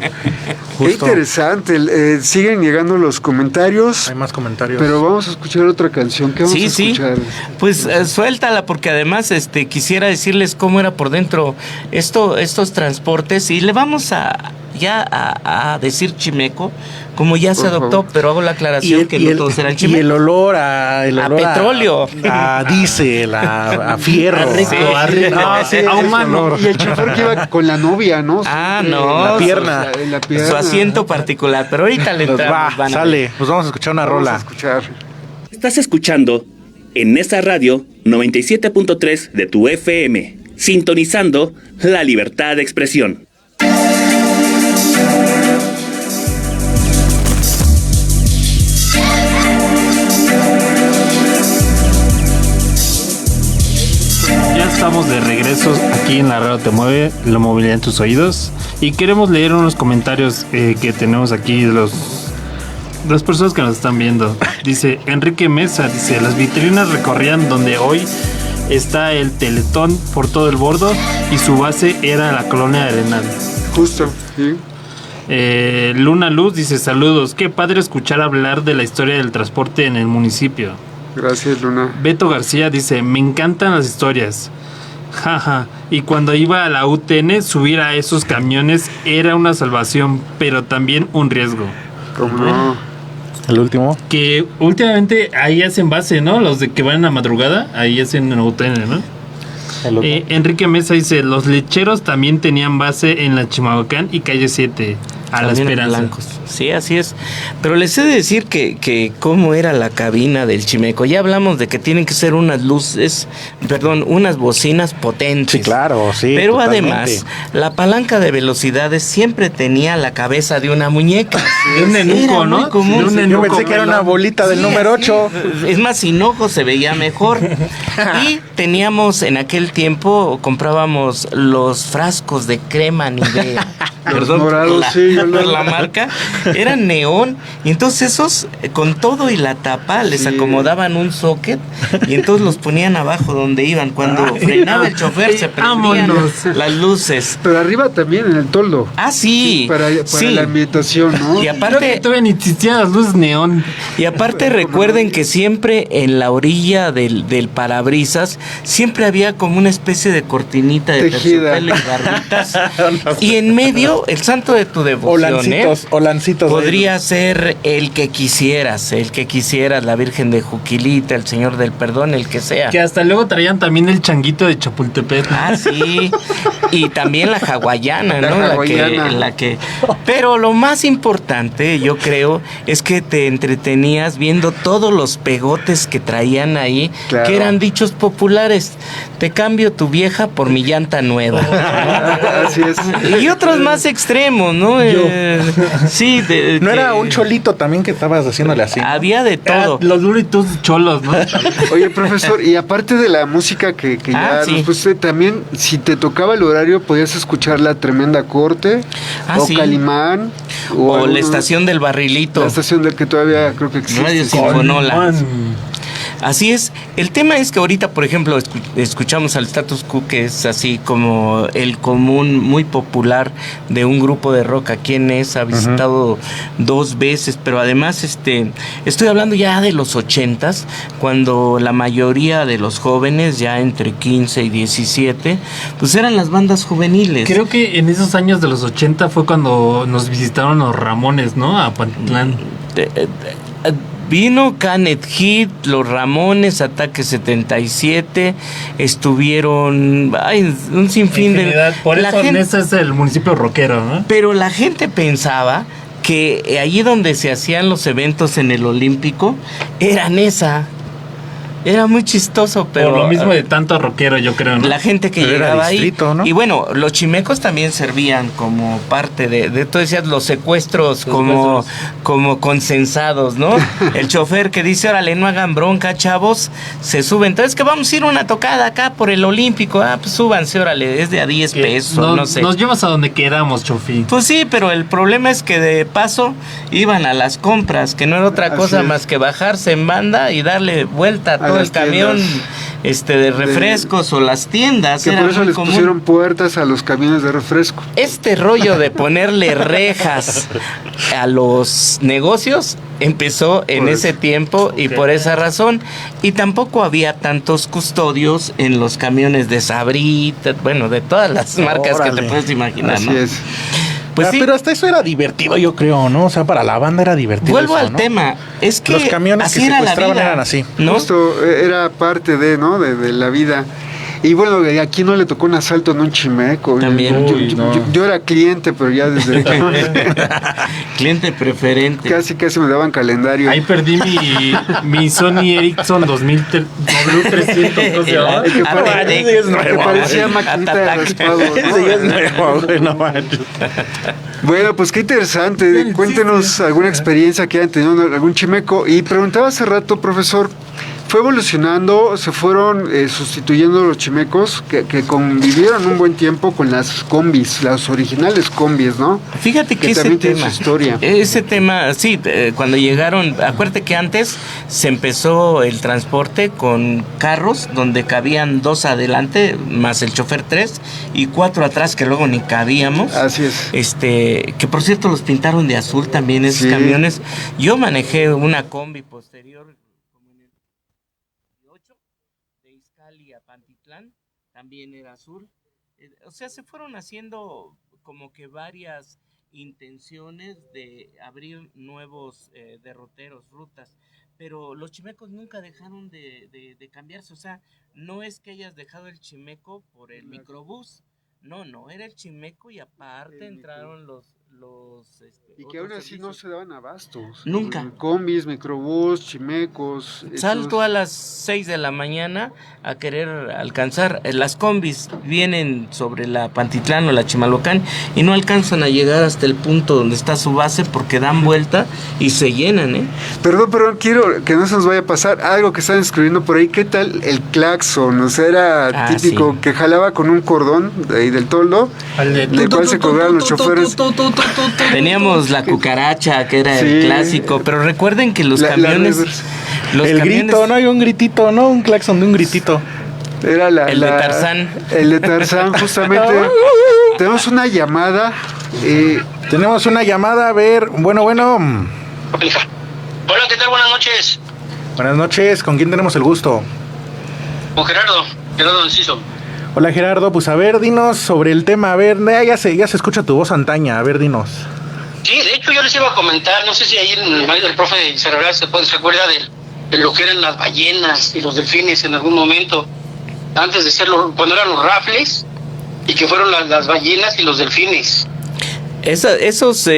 Qué interesante. Siguen llegando los comentarios. Hay más comentarios. Pero vamos a escuchar otra canción. ¿Qué vamos a escuchar? Pues suéltala, porque además quisiera decirles cómo era por dentro estos transportes, y le vamos a decir chimeco, como ya se adoptó, pero hago la aclaración que no todos eran chimeco. Y el olor a petróleo, a diésel, a fierro, a humano. Y el chofer que iba con la novia, ¿no? La pierna. Su asiento particular, pero ahorita le entramos. Sale, pues vamos a escuchar una rola. Vamos a escuchar. Estás escuchando en esa radio 97.3 de tu FM, sintonizando la libertad de expresión. Estamos de regreso aquí en la radio Te Mueve, la movilidad en tus oídos, y queremos leer unos comentarios que tenemos aquí de las personas que nos están viendo. Dice Enrique Mesa, dice: las vitrinas recorrían donde hoy está el Teletón por todo el bordo y su base era la colonia Arenal. Justo, sí. Luna Luz dice: saludos, qué padre escuchar hablar de la historia del transporte en el municipio. Gracias, Luna. Beto García dice: me encantan las historias. Jaja, y cuando iba a la UTN, subir a esos camiones era una salvación, pero también un riesgo. ¿Cómo no? El último. Que últimamente ahí hacen base, ¿no? Los de que van a madrugada, ahí hacen en UTN, ¿no? Enrique Mesa dice: los lecheros también tenían base en la Chimalhuacán y calle 7. A la Esperanza. Blancos. Sí, así es. Pero les he de decir que cómo era la cabina del Chimeco. Ya hablamos de que tienen que ser unas bocinas potentes. Sí, claro, sí. Pero totalmente. además, la palanca de velocidades siempre tenía la cabeza de una muñeca. De un enuco, ¿no? Yo pensé que era una bolita del número 8. Es más, sin ojos se veía mejor. Y teníamos en aquel tiempo, comprábamos los frascos de crema Nivea. Perdón, morados, por la marca, eran neón, y entonces esos con todo y la tapa les acomodaban un socket y entonces los ponían abajo donde iban. Cuando frenaba el chofer se prendían las luces. Pero arriba también en el toldo. Sí, para la ambientación, ¿no? Y aparte todavía ni existían las luces neón. Y aparte recuerden que siempre en la orilla del parabrisas siempre había como una especie de cortinita de terciopelo y barritas. Y en medio el santo de tu devoción, Olancitos. Podría ser el que quisieras, la Virgen de Juquilita, el Señor del Perdón, el que sea. Que hasta luego traían también el changuito de Chapultepec. Sí. Y también la hawaiana, ¿no? La que. Pero lo más importante, yo creo, es que te entretenías viendo todos los pegotes que traían ahí, que eran dichos populares. Te cambio tu vieja por mi llanta nueva. Así es. Y otros más extremos, ¿no? Sí. ¿No era un cholito también que estabas haciéndole así? Había de todo. Los duritos cholos, ¿no? Oye, profesor, y aparte de la música que ya nos puse, también, si te tocaba el horario, podías escuchar La Tremenda Corte, o Calimán, o la Estación del Barrilito. La estación del que todavía creo que existe. Radio Sinfonola. Así es. El tema es que ahorita, por ejemplo, escuchamos al Status Quo, que es así como el común muy popular de un grupo de rock aquí en ESA. Ha visitado 2 veces, pero además estoy hablando ya de los 80s, cuando la mayoría de los jóvenes, ya entre 15 y 17, pues eran las bandas juveniles. Creo que en esos años de los 80 fue cuando nos visitaron los Ramones, ¿no? A Pantlán. Vino Canet Hit, los Ramones, Ataque 77, estuvieron un sinfín de... Por eso Nesa es el municipio rockero, ¿no? Pero la gente pensaba que allí donde se hacían los eventos en el Olímpico era Nesa. Era muy chistoso, pero... Por lo mismo de tanto rockero, yo creo, ¿no? La gente que Pero llegaba distrito, ahí... ¿no? Y bueno, los chimecos también servían como parte de tú decías, los secuestros como consensados, ¿no? El chofer que dice, órale, no hagan bronca, chavos, se suben. Entonces, que vamos a ir a una tocada acá por el Olímpico. Pues súbanse, órale, es de a 10 pesos, no sé. Nos llevas a donde queramos, chofi. Pues sí, pero el problema es que de paso iban a las compras, que no era otra cosa más que bajarse en banda y darle vuelta a todo el camión de refrescos o las tiendas. Que era por eso muy les común. pusieron puertas a los camiones de refresco. Este rollo de ponerle rejas a los negocios empezó en ese tiempo y por esa razón. Y tampoco había tantos custodios en los camiones de Sabrita, bueno, de todas las marcas que te puedes imaginar, Así ¿no? es. Pues sí. Pero hasta eso era divertido, yo creo, ¿no? O sea, para la banda era divertido. Vuelvo eso, al ¿no? tema. Es que los camiones así que era la secuestraban vida, eran así. ¿no? Justo era parte de, ¿no? De la vida. Y bueno, aquí no le tocó un asalto en un chimeco. También. Yo era cliente, pero ya desde... Cliente preferente. Casi me daban calendario. Ahí perdí mi Sony Ericsson 2000 W300. ¿Cómo se llama? El que parecía maquinita de raspado, ¿no? Bueno, pues qué interesante. Cuéntenos alguna experiencia que hayan tenido algún chimeco. Y preguntaba hace rato, profesor, fue evolucionando, se fueron sustituyendo los chimecos que convivieron un buen tiempo con las combis, las originales combis, ¿no? Fíjate que ese también tema, tiene su historia. Ese tema, sí, cuando llegaron, acuérdate que antes se empezó el transporte con carros donde cabían 2 adelante, más el chofer 3 y 4 atrás que luego ni cabíamos. Así es. Que por cierto los pintaron de azul también esos camiones. Yo manejé una combi posterior a Pantitlán, también era azul. O sea, se fueron haciendo como que varias intenciones de abrir nuevos derroteros, rutas, pero los chimecos nunca dejaron de cambiarse. O sea, no es que hayas dejado el chimeco por el microbús, no, era el chimeco y aparte entraron los y que aún así no se daban abastos. Nunca. Combis, microbús, chimecos. Salto a las 6 de la mañana a querer alcanzar. Las combis vienen sobre la Pantitlán o la Chimalhuacán y no alcanzan a llegar hasta el punto donde está su base porque dan vuelta y se llenan, ¿eh? Perdón, quiero que no se nos vaya a pasar algo que están escribiendo por ahí. ¿Qué tal el claxon? O sea, era típico que jalaba con un cordón de ahí del toldo, del cual se colgaban los choferes. Teníamos la cucaracha, que era el clásico, pero recuerden que los camiones... el grito, no hay un gritito, no un claxon de un gritito. Era el de Tarzán. El de Tarzán, justamente. Tenemos una llamada. A ver, bueno. Hola, ¿qué tal? Buenas noches. Buenas noches, ¿con quién tenemos el gusto? Con Gerardo Enciso. Hola Gerardo, pues a ver, dinos sobre el tema, a ver, ya se escucha tu voz antaña, a ver, dinos. Sí, de hecho yo les iba a comentar, no sé si ahí el profe Cerrera se acuerda de lo que eran las ballenas y los delfines en algún momento, antes de serlo, cuando eran los rafles, y que fueron las ballenas y los delfines. Esos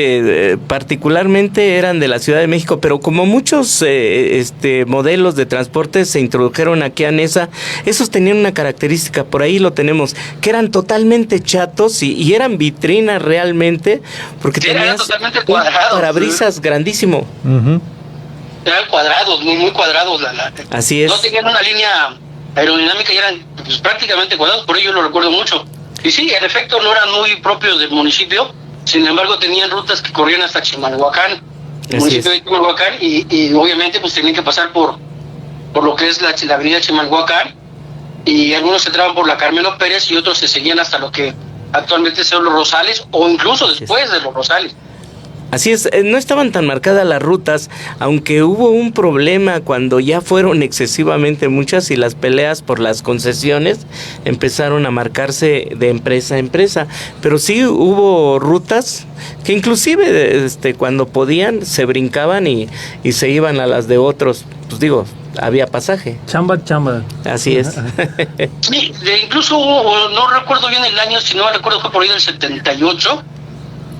particularmente eran de la Ciudad de México, pero como muchos modelos de transporte se introdujeron aquí a Nesa, esos tenían una característica, por ahí lo tenemos, que eran totalmente chatos y eran vitrinas realmente, porque tenías totalmente cuadrados, un parabrisas grandísimo. Eran cuadrados, muy cuadrados. Así es. No tenían una línea aerodinámica y eran pues, prácticamente cuadrados, por ello lo recuerdo mucho. Y sí, en efecto no eran muy propios del municipio. Sin embargo, tenían rutas que corrían hasta Chimalhuacán, el municipio de Chimalhuacán, y obviamente pues tenían que pasar por lo que es la avenida Chimalhuacán, y algunos entraban por la Carmelo Pérez y otros se seguían hasta lo que actualmente son los Rosales, o incluso después de los Rosales. Así es, no estaban tan marcadas las rutas, aunque hubo un problema cuando ya fueron excesivamente muchas y las peleas por las concesiones empezaron a marcarse de empresa a empresa, pero sí hubo rutas que inclusive cuando podían se brincaban y se iban a las de otros, pues digo, había pasaje. Chamba. Así es. Sí, incluso hubo, no recuerdo bien el año, si no recuerdo fue por ahí del 78,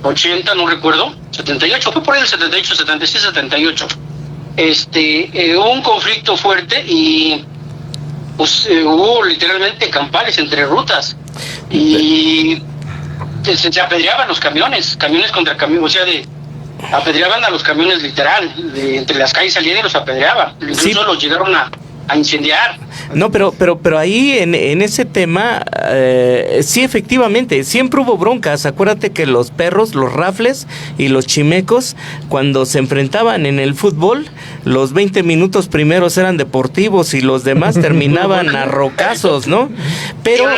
80, no recuerdo, 78, fue por ahí del 78, 76, 78. Hubo un conflicto fuerte y pues hubo literalmente campales entre rutas y se apedreaban los camiones contra camiones, o sea, apedreaban a los camiones literal, entre las calles salían y los apedreaban, incluso los llegaron a incendiar. No, pero ahí en ese tema, sí, efectivamente, siempre hubo broncas. Acuérdate que los perros, los rafles y los chimecos, cuando se enfrentaban en el fútbol, los 20 minutos primeros eran deportivos y los demás terminaban a rocazos, ¿no? Pero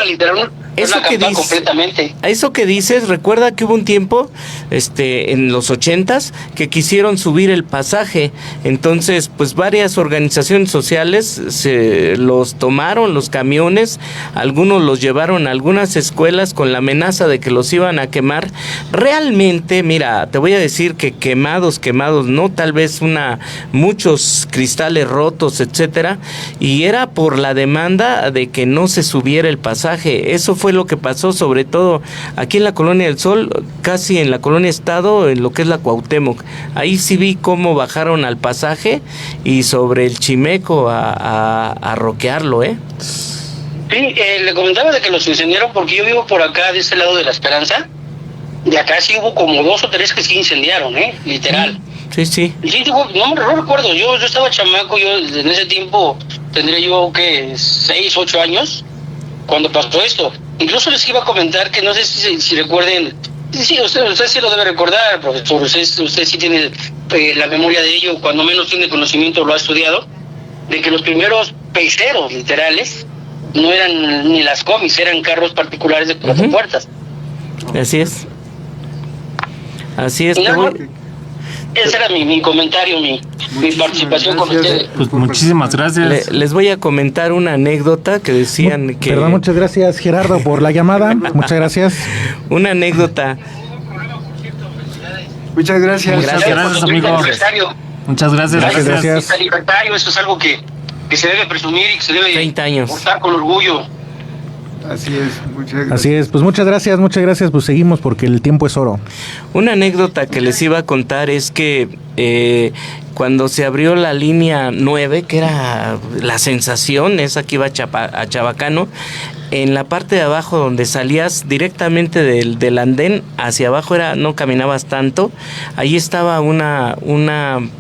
eso que dices, recuerda que hubo un tiempo, en los 80s, que quisieron subir el pasaje. Entonces, pues varias organizaciones sociales se los tomaron, los camiones, algunos los llevaron a algunas escuelas con la amenaza de que los iban a quemar. Realmente, mira, te voy a decir que quemados, no, tal vez muchos cristales rotos, etcétera, y era por la demanda de que no se subiera el pasaje. Eso fue lo que pasó, sobre todo aquí en la Colonia del Sol, casi en la Colonia Estado, en lo que es la Cuauhtémoc. Ahí sí vi cómo bajaron al pasaje y sobre el Chimeco a roquearlo, ¿eh? Sí, le comentaba de que los incendiaron porque yo vivo por acá, de ese lado de La Esperanza. De acá sí hubo como 2 o 3 que sí incendiaron, literal. Sí. Sí, no recuerdo, yo estaba chamaco, yo en ese tiempo tendría yo, 6, 8 años, cuando pasó esto. Incluso les iba a comentar que no sé si recuerden, sí, usted sí lo debe recordar, profesor, usted sí tiene la memoria de ello, cuando menos tiene conocimiento, lo ha estudiado, de que los primeros peceros literales no eran ni las comis, eran carros particulares de 4 puertas. Así es. Ese era mi comentario, mi participación con ustedes. Pues muchísimas gracias. Les voy a comentar una anécdota que decían que... Perdón, muchas gracias, Gerardo, por la llamada. Muchas gracias. Una anécdota. Muchas gracias. Gracias, amigo. Muchas gracias. Gracias. Eso es algo que se debe presumir y que se debe 30 años. portar con orgullo. Así es, muchas gracias. Así es, pues muchas gracias, pues seguimos porque el tiempo es oro. Una anécdota que les iba a contar es que cuando se abrió la línea 9, que era la sensación, esa que iba a Chabacano, en la parte de abajo donde salías directamente del andén hacia abajo, no caminabas tanto, ahí estaba una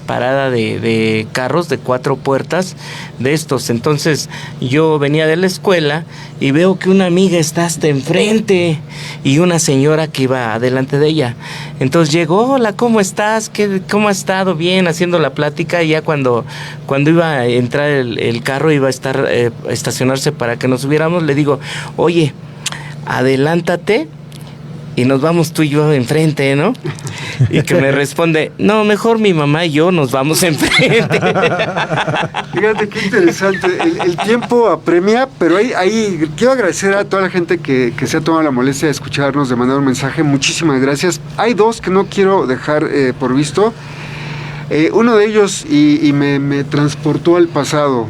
parada de carros de 4 puertas de estos. Entonces yo venía de la escuela y veo que una amiga está hasta enfrente y una señora que iba adelante de ella. Entonces llegó, hola, ¿cómo estás? ¿Cómo has estado? Bien, haciendo la plática. Y ya cuando iba a entrar el carro, iba a estar estacionarse para que nos subiéramos, le digo, oye, adelántate y nos vamos tú y yo enfrente, ¿no? Y que me responde, no, mejor mi mamá y yo nos vamos enfrente. Fíjate qué interesante, el tiempo apremia, pero ahí quiero agradecer a toda la gente que se ha tomado la molestia de escucharnos, de mandar un mensaje. Muchísimas gracias. Hay 2 que no quiero dejar por visto. Uno de ellos y me transportó al pasado.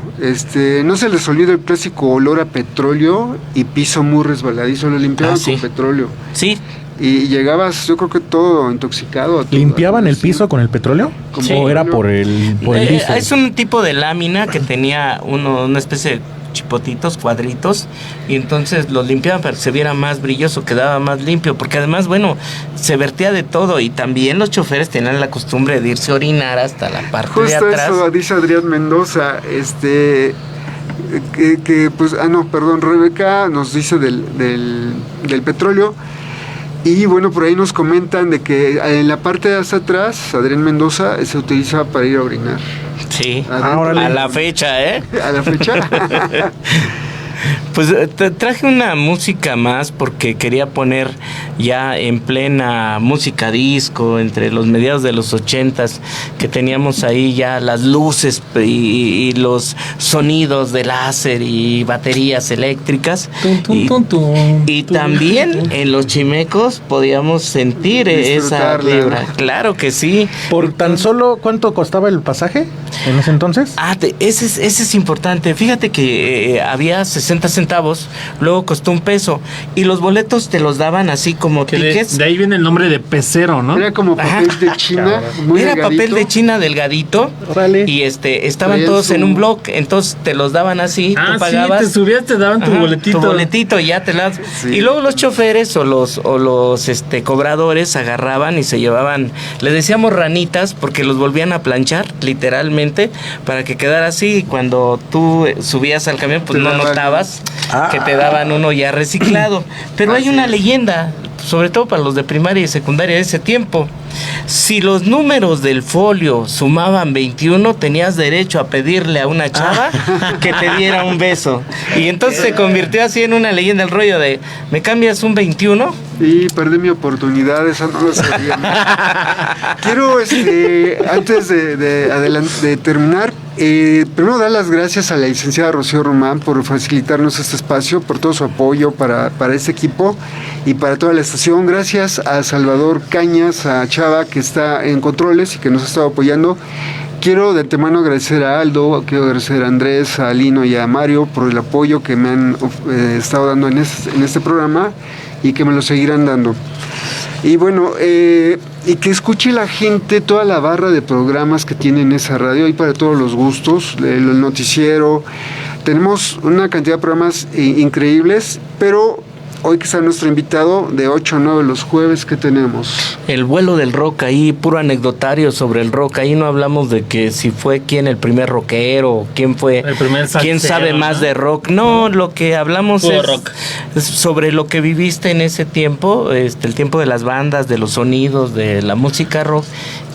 No se les olvida el clásico olor a petróleo y piso muy resbaladizo. Lo limpiaban con petróleo. Sí. Y llegabas, yo creo que todo intoxicado. ¿Limpiaban el piso con el petróleo? ¿O era por el diésel? Es un tipo de lámina que tenía una especie de chipotitos, cuadritos, y entonces los limpiaban para que se viera más brilloso, quedaba más limpio, porque además, bueno, se vertía de todo, y también los choferes tenían la costumbre de irse a orinar hasta la parte de atrás. Justo eso dice Adrián Mendoza, Rebeca nos dice del petróleo. Y bueno, por ahí nos comentan de que en la parte de hasta atrás, Adrián Mendoza, se utiliza para ir a orinar. Sí, a la fecha, ¿eh? A la fecha. Pues traje una música más porque quería poner ya en plena música disco, entre los mediados de los 80s, que teníamos ahí ya las luces y los sonidos de láser y baterías eléctricas. Y también en los chimecos podíamos sentir esa vibra. Claro que sí. ¿Por tan solo cuánto costaba el pasaje en ese entonces? Ese es importante. Fíjate que había 60 60 centavos, luego costó $1, y los boletos te los daban así como tickets. De ahí viene el nombre de pecero, ¿no? Era como papel de China, muy era delgadito. papel de China delgadito. Órale. Y estaban todos en un blog, entonces te los daban así, tú pagabas. Sí, te subías, te daban tu boletito. Tu boletito, y ya te las. Sí. Y luego los choferes o los cobradores agarraban y se llevaban, le decíamos ranitas, porque los volvían a planchar, literalmente, para que quedara así, y cuando tú subías al camión, pues no notabas que te daban uno ya reciclado. Pero hay una leyenda, sobre todo para los de primaria y secundaria de ese tiempo. Si los números del folio sumaban 21, tenías derecho a pedirle a una chava que te diera un beso. Y entonces se convirtió así en una leyenda el rollo de, ¿me cambias un 21? Y perdí mi oportunidad, esa no la sabía. Quiero, antes de terminar, primero dar las gracias a la licenciada Rocío Román por facilitarnos este espacio, por todo su apoyo para este equipo y para toda la estación. Gracias a Salvador Cañas, a Chava, que está en controles y que nos ha estado apoyando. Quiero de antemano agradecer a Aldo, quiero agradecer a Andrés, a Lino y a Mario por el apoyo que me han estado dando en este programa y que me lo seguirán dando. Y bueno, y que escuche la gente toda la barra de programas que tiene en esa radio, hay para todos los gustos, el noticiero. Tenemos una cantidad de programas increíbles, pero hoy que está nuestro invitado, de 8 a 9 los jueves, ¿qué tenemos? El vuelo del rock, ahí puro anecdotario sobre el rock. Ahí no hablamos de que si fue quién el primer rockero, quién fue, quién sabe más de rock. No, lo que hablamos es sobre lo que viviste en ese tiempo, el tiempo de las bandas, de los sonidos, de la música rock,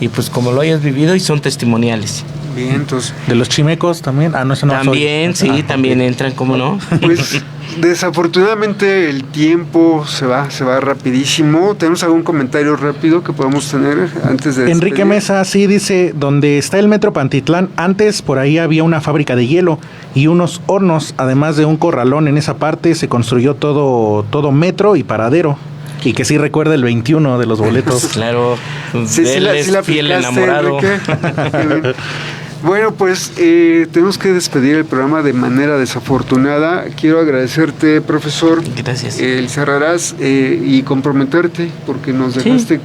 y pues como lo hayas vivido, y son testimoniales. Bien, entonces. ¿De los chimecos también? No, eso no también, soy. Sí, también entran, ¿cómo no? Pues desafortunadamente el tiempo se va rapidísimo. ¿Tenemos algún comentario rápido que podamos tener antes de Enrique Mesa, sí, dice, donde está el Metro Pantitlán, antes por ahí había una fábrica de hielo y unos hornos, además de un corralón en esa parte, se construyó todo metro y paradero. Y que sí recuerda el 21 de los boletos. Claro, sí, la fiel enamorado. Bueno, pues tenemos que despedir el programa de manera desafortunada. Quiero agradecerte, profesor. Gracias. Cerrarás y comprometerte porque nos dejaste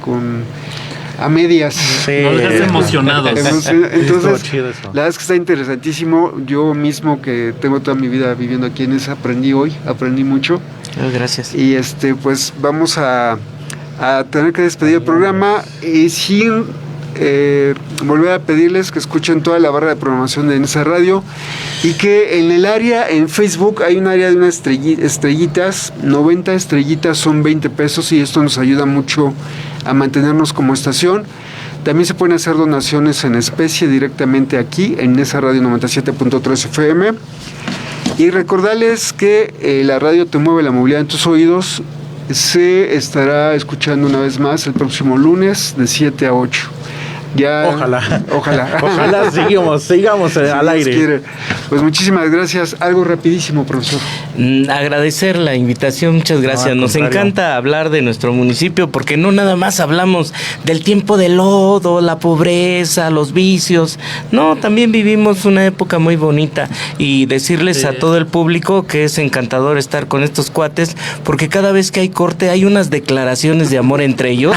a medias. Sí, nos dejaste emocionados. Entonces, la verdad es que está interesantísimo. Yo mismo, que tengo toda mi vida viviendo aquí en esa, aprendí mucho. Gracias. Y pues vamos a tener que despedir el programa y sin volver a pedirles que escuchen toda la barra de programación de esa radio y que en el área, en Facebook, hay un área de unas estrellitas, 90 estrellitas son 20 pesos y esto nos ayuda mucho a mantenernos como estación. También se pueden hacer donaciones en especie directamente aquí en esa radio 97.3 FM. Y recordarles que la radio te mueve la movilidad en tus oídos. Se estará escuchando una vez más el próximo lunes de 7 a 8. Ya, Ojalá sigamos al aire. Pues muchísimas gracias. Algo rapidísimo, profesor. Agradecer la invitación, muchas gracias. Nos encanta hablar de nuestro municipio porque no nada más hablamos del tiempo del lodo, la pobreza, los vicios. No, también vivimos una época muy bonita y decirles a todo el público que es encantador estar con estos cuates porque cada vez que hay corte hay unas declaraciones de amor entre ellos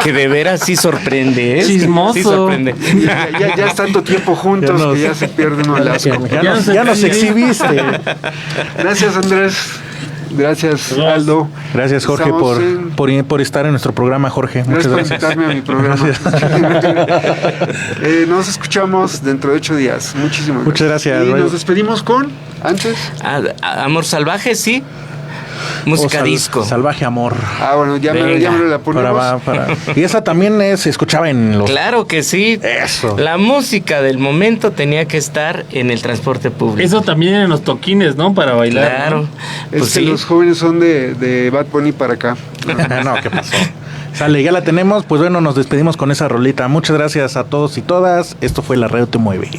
que de veras sí sorprende. Chismoso. Sí sorprende. Ya es tanto tiempo juntos que ya se pierde uno el asco. Ya nos exhibiste. Gracias, Andrés. Gracias, Aldo. Gracias, Jorge, por estar en nuestro programa, Jorge. Muchas gracias por invitarme a mi programa. Nos escuchamos dentro de 8 días. Muchísimas gracias. Muchas gracias. Y nos despedimos con, antes. Amor Salvaje, sí. Música disco. Salvaje Amor. Bueno, ya me la ponemos. Y esa también se escuchaba en los... Claro que sí. Eso. La música del momento tenía que estar en el transporte público. Eso también en los toquines, ¿no? Para bailar. Claro. ¿No? Pues sí. Los jóvenes son de Bad Bunny para acá. No, ¿qué pasó? Sale, ya la tenemos. Pues bueno, nos despedimos con esa rolita. Muchas gracias a todos y todas. Esto fue La Radio Te Mueve.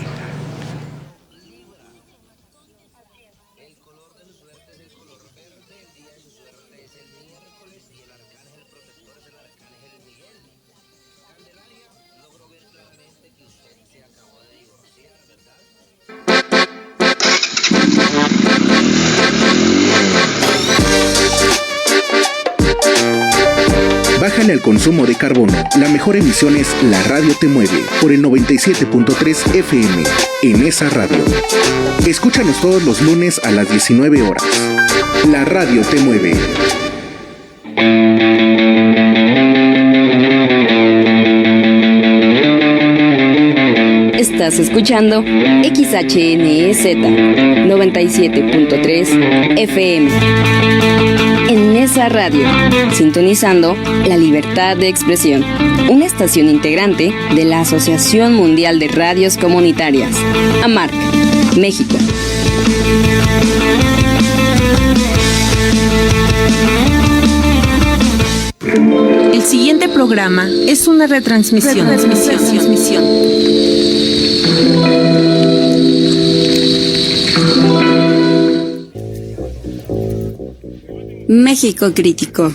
Bájale al consumo de carbono. La mejor emisión es La Radio Te Mueve por el 97.3 FM en esa radio. Escúchanos todos los lunes a las 19 horas. La Radio Te Mueve. Estás escuchando XHNEZ 97.3 FM. En esa radio, sintonizando la libertad de expresión, una estación integrante de la Asociación Mundial de Radios Comunitarias, AMARC, México. El siguiente programa es una retransmisión. México Crítico.